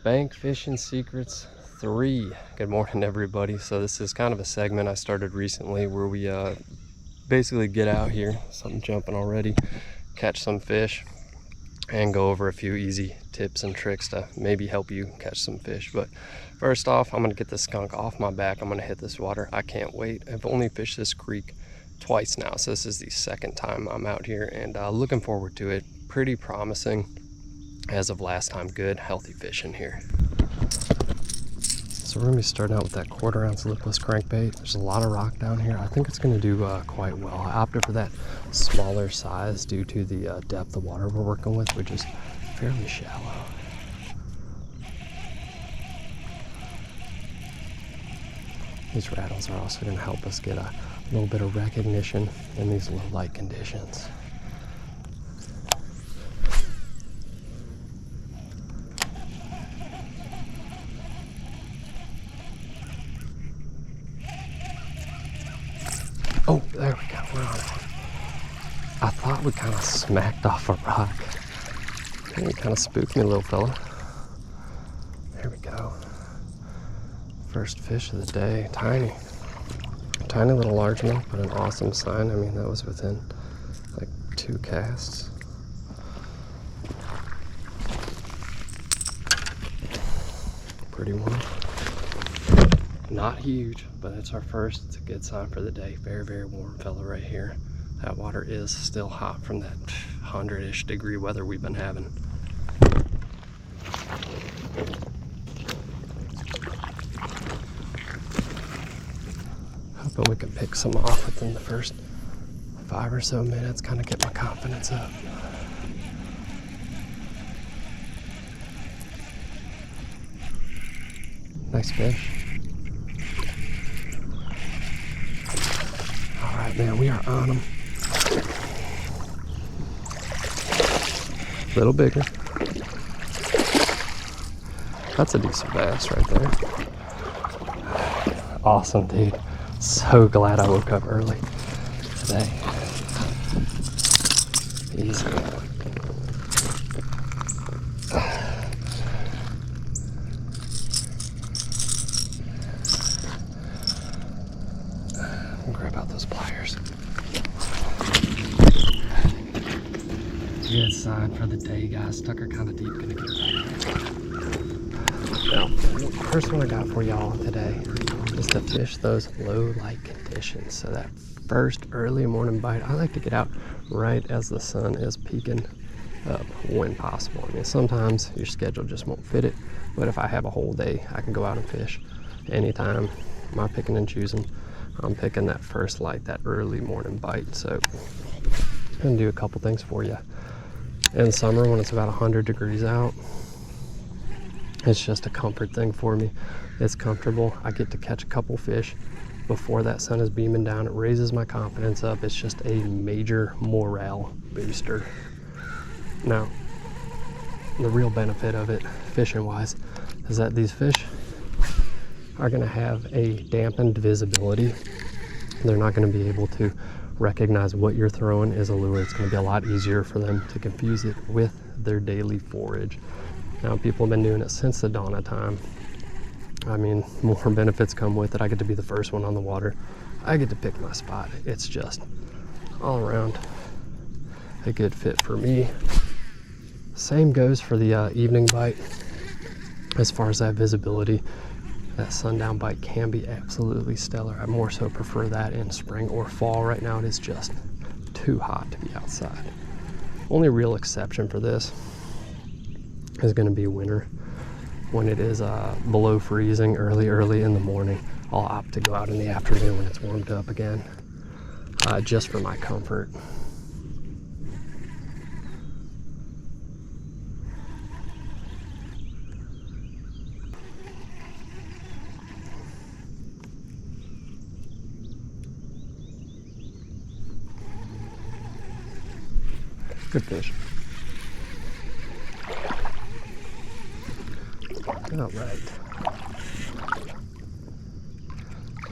Bank Fishing Secrets 3. Good morning, everybody. So this is kind of a segment I started recently where we basically get out here, something jumping already, catch some fish, and go over a few easy tips and tricks to maybe help you catch some fish. But first off, I'm gonna get the skunk off my back. I'm gonna hit this water. I can't wait. I've only fished this creek twice now, so this is the second time I'm out here, and looking forward to it. Pretty promising as of last time. Good, healthy fishing here. So we're gonna be starting out with that 1/4 ounce lipless crankbait. There's a lot of rock down here. I think it's gonna do quite well. I opted for that smaller size due to the depth of water we're working with, which is fairly shallow. These rattles are also gonna help us get a little bit of recognition in these low light conditions. Oh, there we go, we're on it. I thought we kind of smacked off a rock. You kind of spooked me, little fella. There we go. First fish of the day, tiny. Tiny little largemouth, but an awesome sign. I mean, that was within like 2 casts. Pretty one. Not huge, but it's our first. It's a good sign for the day. Very, very warm fella right here. That water is still hot from that 100-ish degree weather we've been having. Hoping we can pick some off within the first 5 or so minutes, kind of get my confidence up. Nice fish. All right, man, we are on them. A little bigger. That's a decent bass right there. Awesome, dude. So glad I woke up early today. Easy. Grab out those pliers. Good sign for the day, guys. Tucker kind of deep, gonna get right. Now, first one I got for y'all today is to fish those low light conditions. So that first early morning bite, I like to get out right as the sun is peeking up when possible. I mean, sometimes your schedule just won't fit it, but if I have a whole day, I can go out and fish anytime. I'm not picking and choosing. I'm picking that first light, that early morning bite. So I'm gonna do a couple things for you. In summer, when it's about 100 degrees out, it's just a comfort thing for me. It's comfortable. I get to catch a couple fish before that sun is beaming down. It raises my confidence up. It's just a major morale booster. Now, the real benefit of it, fishing wise, is that these fish are gonna have a dampened visibility. They're not gonna be able to recognize what you're throwing is a lure. It's gonna be a lot easier for them to confuse it with their daily forage. Now, people have been doing it since the dawn of time. I mean, more benefits come with it. I get to be the first one on the water. I get to pick my spot. It's just all around a good fit for me. Same goes for the evening bite. As far as that visibility, that sundown bite can be absolutely stellar. I more so prefer that in spring or fall. Right now it is just too hot to be outside. Only real exception for this is going to be winter. When it is below freezing early in the morning, I'll opt to go out in the afternoon when it's warmed up again, just for my comfort. Good fish. All right.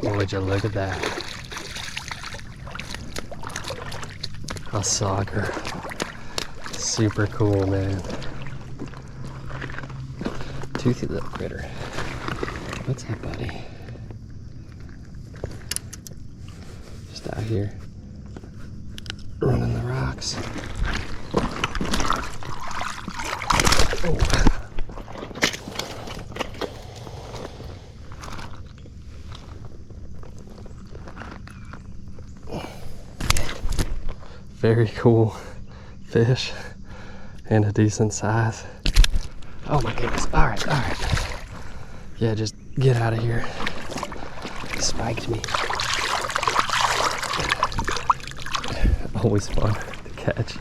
Would you look at that? A Seaguar. Super cool, man. toothy little critter. What's up, buddy? Just out here running the rocks. Oh. Very cool fish and a decent size. Oh my goodness. All right, all right. Yeah, just get out of here. Spiked me. Always fun to catch,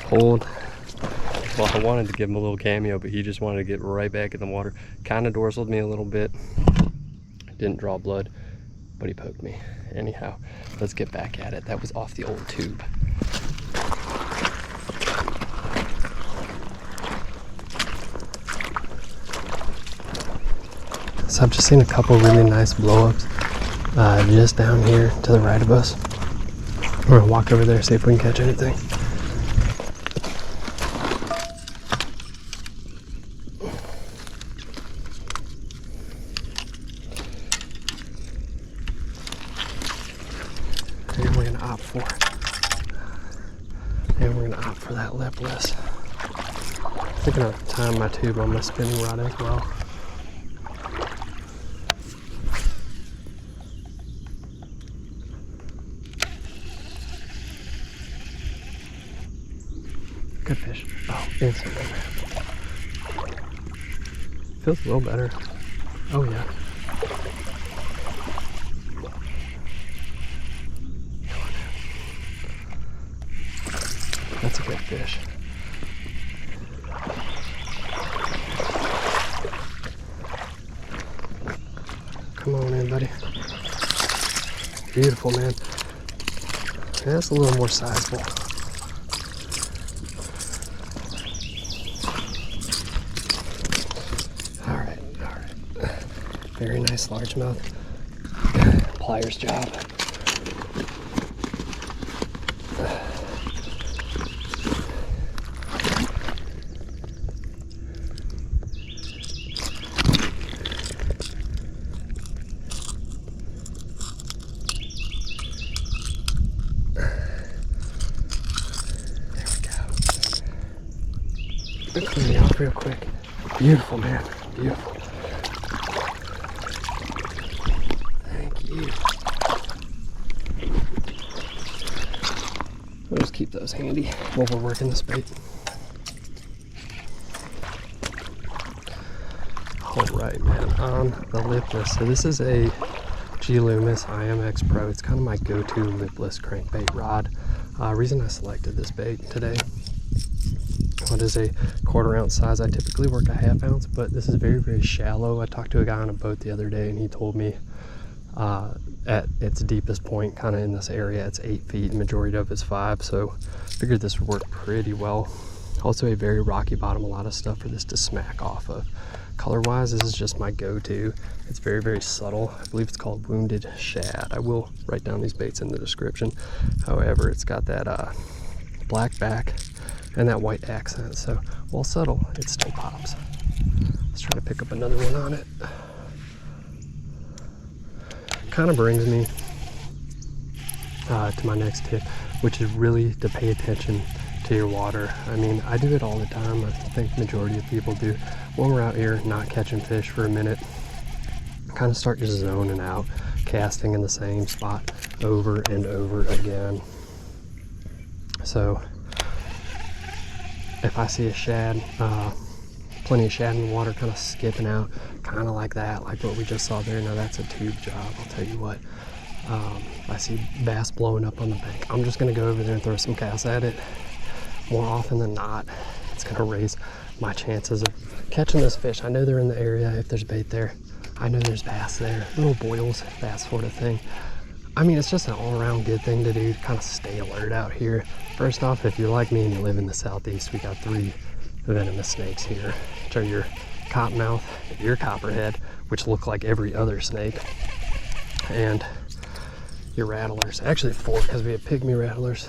hold. Well, I wanted to give him a little cameo, but he just wanted to get right back in the water. Kind of dorsaled me a little bit. Didn't draw blood, but he poked me. Anyhow, let's get back at it. That was off the old tube. So I've just seen a couple really nice blow-ups just down here to the right of us. We're gonna walk over there, see if we can catch anything. And we're gonna opt for that lipless. I'm thinking of tying my tube on my spinning rod as well. Good fish. Oh, instantly, man. Feels a little better. Oh, yeah. That's a good fish. Come on in, buddy. Beautiful, man. Yeah, that's a little more sizable. Very nice largemouth. Pliers job. There we go. Clean me off real quick. Beautiful, man. Beautiful. We'll just keep those handy while we're working this bait. Alright, man, on the lipless. So this is a Loomis IMX Pro. It's kind of my go-to lipless crankbait rod. Reason I selected this bait today, what is a 1/4 ounce size. I typically work a 1/2 ounce, but this is very, very shallow. I talked to a guy on a boat the other day and he told me at its deepest point, kind of in this area, it's 8 feet, majority of it's 5, so figured this would work pretty well. Also a very rocky bottom, a lot of stuff for this to smack off of. Color wise, this is just my go-to. It's very, very subtle. I believe it's called Wounded Shad. I will write down these baits in the description. However, it's got that black back and that white accent, so while subtle, it still pops. Let's try to pick up another one on it. Kind of brings me to my next tip, which is really to pay attention to your water. I mean, I do it all the time. I think majority of people do. When we're out here not catching fish for a minute, kind of start just zoning out, casting in the same spot over and over again. So if I see a shad, plenty of shad in the water, kind of skipping out, kind of like that, like what we just saw there. Now that's a tube job, I'll tell you what. I see bass blowing up on the bank. I'm just gonna go over there and throw some casts at it. More often than not, it's gonna raise my chances of catching this fish. I know they're in the area. If there's bait there, I know there's bass there, little boils, that sort of thing. I mean, it's just an all-around good thing to do, kind of stay alert out here. First off, if you're like me and you live in the southeast, we got 3 venomous snakes here, which are your cottonmouth, your copperhead, which look like every other snake, and your rattlers. Actually 4, because we have pygmy rattlers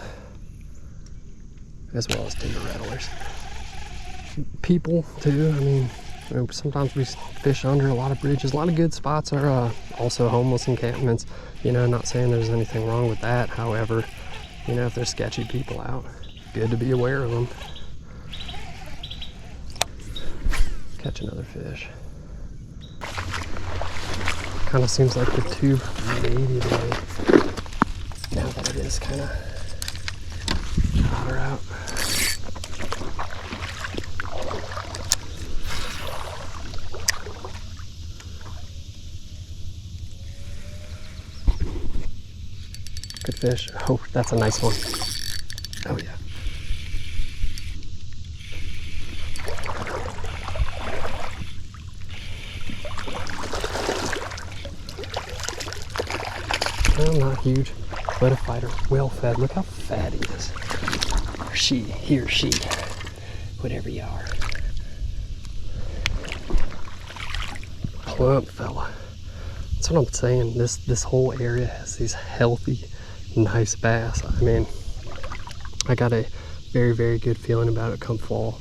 as well as timber rattlers. People too, I mean, You know, sometimes we fish under a lot of bridges. A lot of good spots are also homeless encampments. You know, not saying there's anything wrong with that. However, you know, if there's sketchy people out, good to be aware of them. Catch another fish. Kind of seems like the tube maybe today. Now that it is kind of hotter out. Good fish. Oh, that's a nice one. Oh yeah. Well, not huge, but a fighter. Well fed. Look how fat he is. Or she, he or she, whatever you are. Plump fella. That's what I'm saying. This whole area has these healthy, nice bass. I mean, I got a very, very good feeling about it come fall.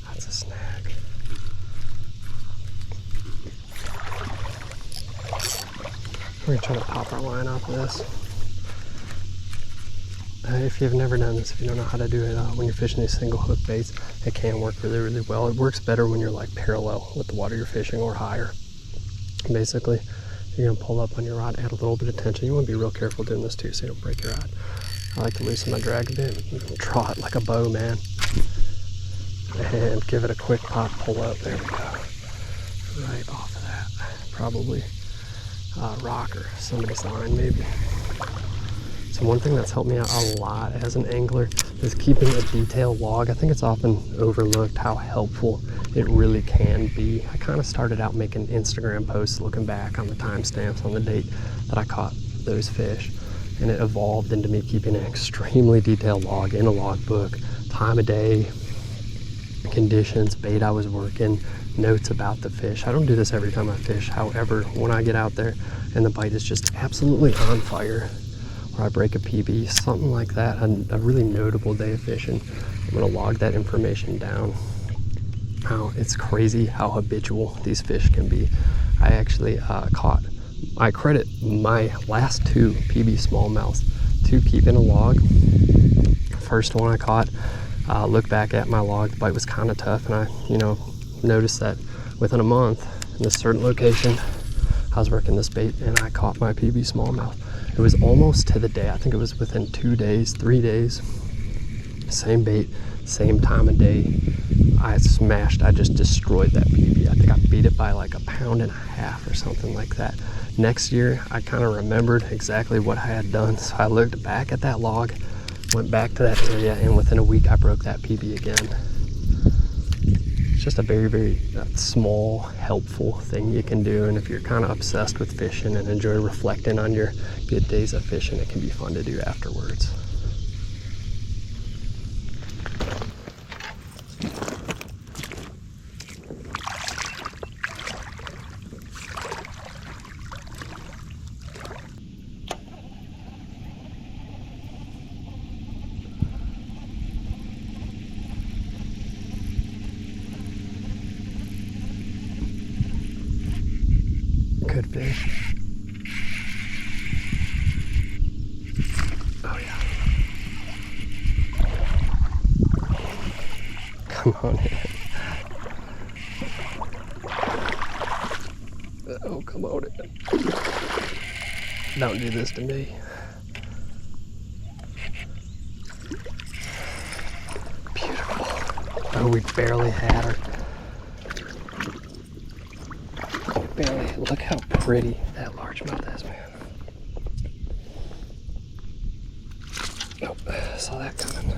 That's a snag. We're gonna try to pop our line off of this. If you've never done this, if you don't know how to do it when you're fishing these single hook baits, it can work really, really well. It works better when you're like parallel with the water you're fishing or higher. Basically, you're gonna pull up on your rod, add a little bit of tension. You wanna be real careful doing this too so you don't break your rod. I like to loosen my drag a bit. You can draw it like a bow, man. And give it a quick pop, pull up. There we go. Right off of that. Probably rocker, somebody's line maybe. So one thing that's helped me out a lot as an angler is keeping a detailed log. I think it's often overlooked how helpful it really can be. I kind of started out making Instagram posts looking back on the timestamps on the date that I caught those fish, and it evolved into me keeping an extremely detailed log in a logbook, time of day, conditions, bait I was working, notes about the fish. I don't do this every time I fish. However, when I get out there and the bite is just absolutely on fire, or I break a PB, something like that, a really notable day of fishing, I'm gonna log that information down. Wow, it's crazy how habitual these fish can be. I actually I credit my last two PB smallmouths to keeping a log. First one I caught, look back at my log, the bite was kind of tough, and I, noticed that within a month in this certain location, I was working this bait and I caught my PB smallmouth. It was almost to the day. I think it was within 2 days, 3 days. Same bait, same time of day. I just destroyed that PB. I think I beat it by like 1.5 pounds or something like that. Next year, I kind of remembered exactly what I had done. So I looked back at that log, went back to that area, and within a week I broke that PB again. It's just a very, very small, helpful thing you can do. And if you're kind of obsessed with fishing and enjoy reflecting on your good days of fishing, it can be fun to do afterwards. Good fish. Oh yeah. Come on in. Oh, come on in. Don't do this to me. Beautiful. Oh, we barely had her. Barely. Look how pretty that largemouth is, man. Nope, saw that coming.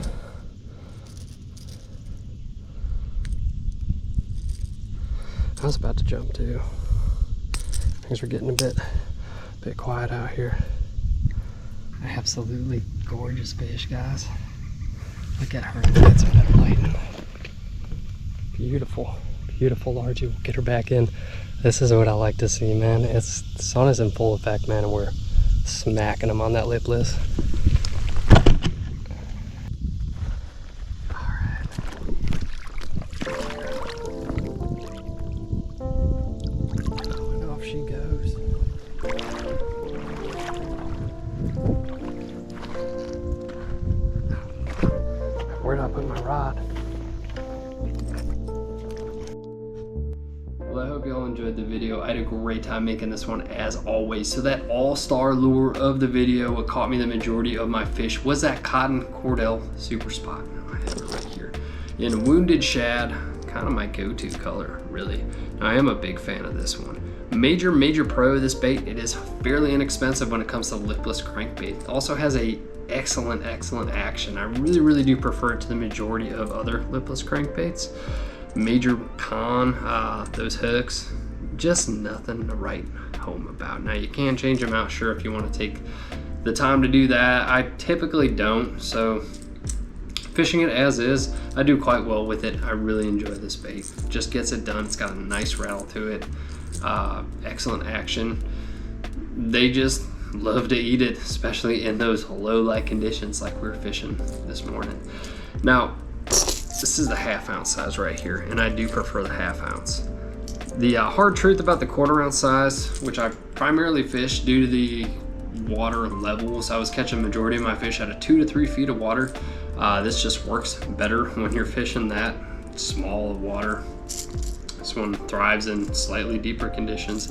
I was about to jump too. Things were getting a bit quiet out here. Absolutely gorgeous fish, guys. Look at her in the midst of that light. Beautiful, beautiful largie. We'll get her back in. This is what I like to see, man. The sun is in full effect, man, and we're smacking them on that lipless. Where did I put my rod? Well, I hope y'all enjoyed the video. I had a great time making this one as always. So that all-star lure of the video, what caught me the majority of my fish was that cotton Cordell super spot. I have it right here. In Wounded Shad, kind of my go-to color, really. Now, I am a big fan of this one. Major pro of this bait. It is fairly inexpensive when it comes to lipless crankbait. It also has a excellent action. I really do prefer it to the majority of other lipless crankbaits. Major con, those hooks, just nothing to write home about. Now, you can change them out, sure, if you want to take the time to do that. I typically don't, so fishing it as is, I do quite well with it. I really enjoy this bait. Just gets it done. It's got a nice rattle to it. Excellent action. They just love to eat it, especially in those low light conditions like we were fishing this morning. Now, this is the 1/2 ounce size right here, and I do prefer the 1/2 ounce. The hard truth about the 1/4 ounce size, which I primarily fish due to the water levels, I was catching the majority of my fish out of 2 to 3 feet of water. This just works better when you're fishing that small of water. This one thrives in slightly deeper conditions.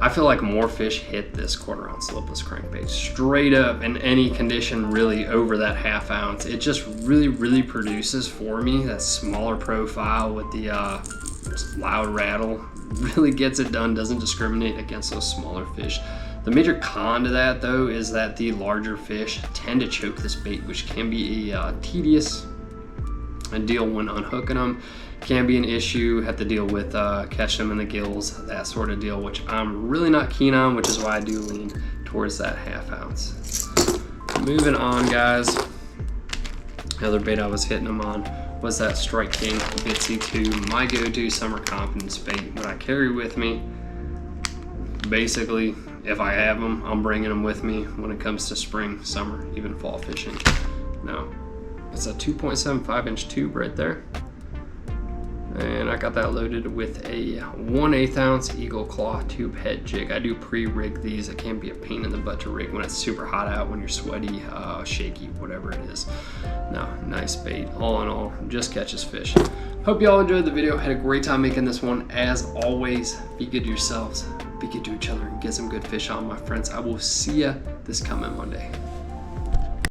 I feel like more fish hit this 1/4 ounce lipless crankbait straight up in any condition really over that 1/2 ounce. It just really produces for me that smaller profile with the loud rattle. Really gets it done, doesn't discriminate against those smaller fish. The major con to that though is that the larger fish tend to choke this bait, which can be a tedious deal when unhooking them. Can be an issue, have to deal with catching them in the gills, that sort of deal, which I'm really not keen on, which is why I do lean towards that 1/2 ounce. Moving on, guys. The other bait I was hitting them on was that Strike King Bitsy 2, my go-to summer confidence bait, what I carry with me. Basically, if I have them, I'm bringing them with me when it comes to spring, summer, even fall fishing. Now, it's a 2.75 inch tube right there. And I got that loaded with a 1/8 ounce Eagle Claw tube head jig. I do pre-rig these. It can be a pain in the butt to rig when it's super hot out, when you're sweaty, shaky, whatever it is. No, nice bait. All in all, just catches fish. Hope y'all enjoyed the video. Had a great time making this one. As always, be good to yourselves, be good to each other, and get some good fish on, my friends. I will see ya this coming Monday.